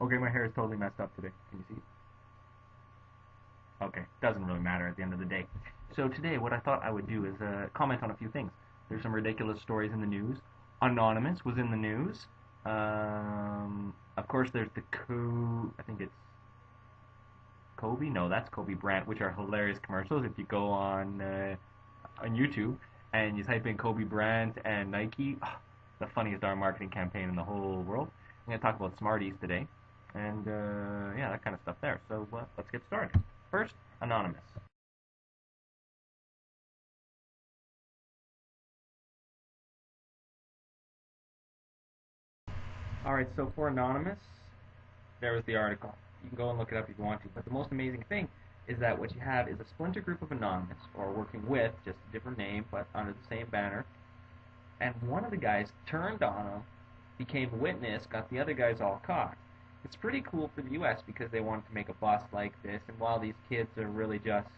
Okay, my hair is totally messed up today. Can you see? Okay, doesn't really matter at the end of the day. So today, what I thought I would do is comment on a few things. There's some ridiculous stories in the news. Anonymous was in the news. Of course, there's I think it's Kobe. No, that's Kobe Bryant, which are hilarious commercials. If you go on YouTube and you type in Kobe Bryant and Nike, the funniest darn marketing campaign in the whole world. I'm going to talk about Smarties today, and yeah, that kind of stuff there. So let's get started. First, Anonymous. All right, so for Anonymous, there was the article. You can go and look it up if you want to. But the most amazing thing is that what you have is a splinter group of Anonymous, or working with, just a different name, but under the same banner. And one of the guys turned on him, became a witness, got the other guys all caught. It's pretty cool for the U.S. because they wanted to make a bust like this, and while these kids are really just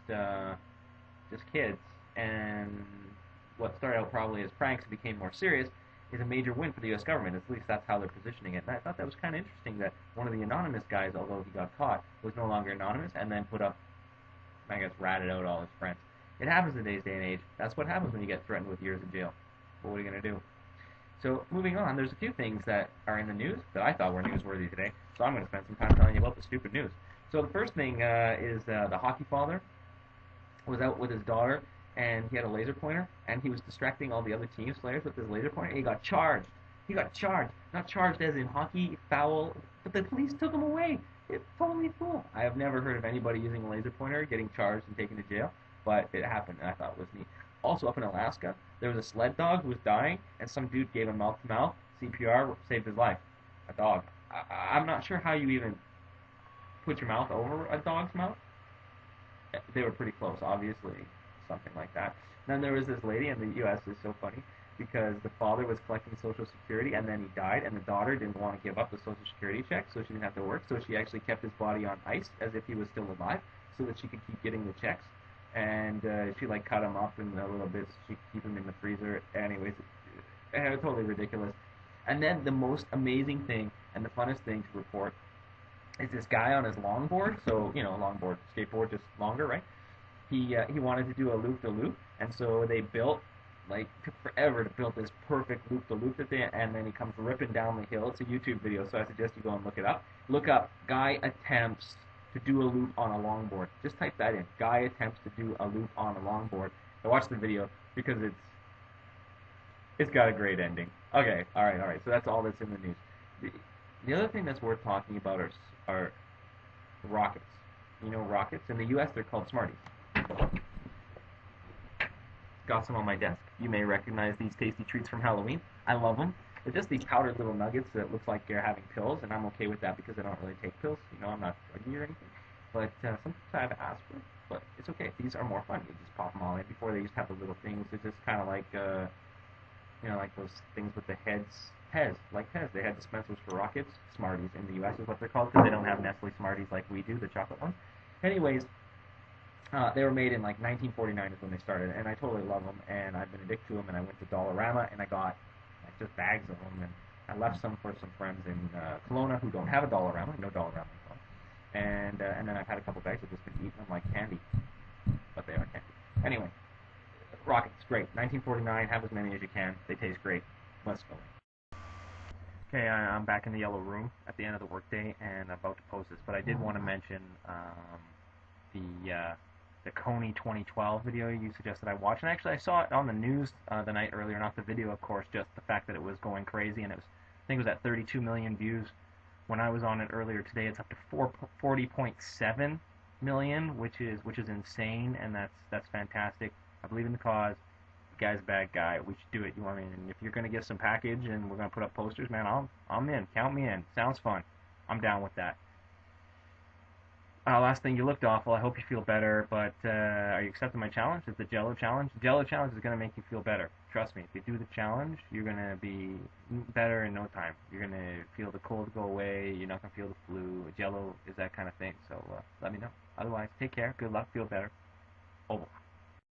kids, and what started out probably as pranks became more serious, is a major win for the U.S. government. At least that's how they're positioning it. And I thought that was kind of interesting that one of the anonymous guys, although he got caught, was no longer anonymous, and then put up, I guess, ratted out all his friends. It happens in today's day and age. That's what happens when you get threatened with years in jail. But what are you going to do? So moving on, there's a few things that are in the news that I thought were newsworthy today. So I'm going to spend some time telling you about the stupid news. So the first thing is the hockey father was out with his daughter, and he had a laser pointer, and he was distracting all the other team's players with his laser pointer, and he got charged. He got charged. Not charged as in hockey, foul, but the police took him away. It's totally cool. I have never heard of anybody using a laser pointer getting charged and taken to jail, but it happened, and I thought it was neat. Also, up in Alaska, there was a sled dog who was dying, and some dude gave him mouth-to-mouth CPR, saved his life. A dog. I'm not sure how you even put your mouth over a dog's mouth. They were pretty close, obviously, something like that. Then there was this lady in the U.S. It's so funny because the father was collecting Social Security and then he died, and the daughter didn't want to give up the Social Security check, so she didn't have to work. So she actually kept his body on ice as if he was still alive, so that she could keep getting the checks. And she like cut him up in little bits. She could keep him in the freezer. Anyways, it was totally ridiculous. And then the most amazing thing and the funnest thing to report is this guy on his longboard. So longboard, skateboard, just longer, right? He wanted to do a loop de loop, and so they built took forever to build this perfect loop de loop and then he comes ripping down the hill. It's a YouTube video, so I suggest you go and look it up. Look up guy attempts to do a loop on a longboard. Just type that in. Guy attempts to do a loop on a longboard. And watch the video because it's got a great ending. Okay, all right. So that's all that's in the news. The other thing that's worth talking about are rockets. You know rockets? In the U.S. they're called Smarties. Got some on my desk. You may recognize these tasty treats from Halloween. I love them. They're just these powdered little nuggets that looks like they're having pills, and I'm okay with that because I don't really take pills. I'm not druggy or anything. But sometimes I have aspirin, but it's okay. These are more fun. You just pop them all in. Before they used to have the little things. They're just kind of like, like those things with the heads. Pez, like Pez. They had dispensers for rockets. Smarties in the U.S. is what they're called because they don't have Nestle Smarties like we do, the chocolate ones. Anyways, they were made in 1949 is when they started, and I totally love them, and I've been addicted to them, and I went to Dollarama, and I got just bags of them, and I left some for some friends in Kelowna who don't have a Dollarama, no Dollarama in Kelowna, and then I've had a couple bags. I've just been eating them like candy, but they are candy. Anyway, rockets, great. 1949, have as many as you can. They taste great. Let's go. Okay, I'm back in the yellow room at the end of the workday, and I'm about to post this, but I did want to mention the Coney 2012 video you suggested I watch, and actually I saw it on the news the night earlier, not the video, of course, just the fact that it was going crazy, and I think it was at 32 million views. When I was on it earlier today, it's up to 40.7 million, which is insane, and that's fantastic. I believe in the cause. The guy's a bad guy. We should do it. And if you're gonna give some package and we're gonna put up posters, man, I'm in. Count me in. Sounds fun. I'm down with that. Last thing, you looked awful. I hope you feel better, but are you accepting my challenge? It's the Jello challenge. The Jello challenge is going to make you feel better. Trust me. If you do the challenge, you're going to be better in no time. You're going to feel the cold go away. You're not going to feel the flu. Jello is that kind of thing. So let me know. Otherwise, take care. Good luck. Feel better. Over.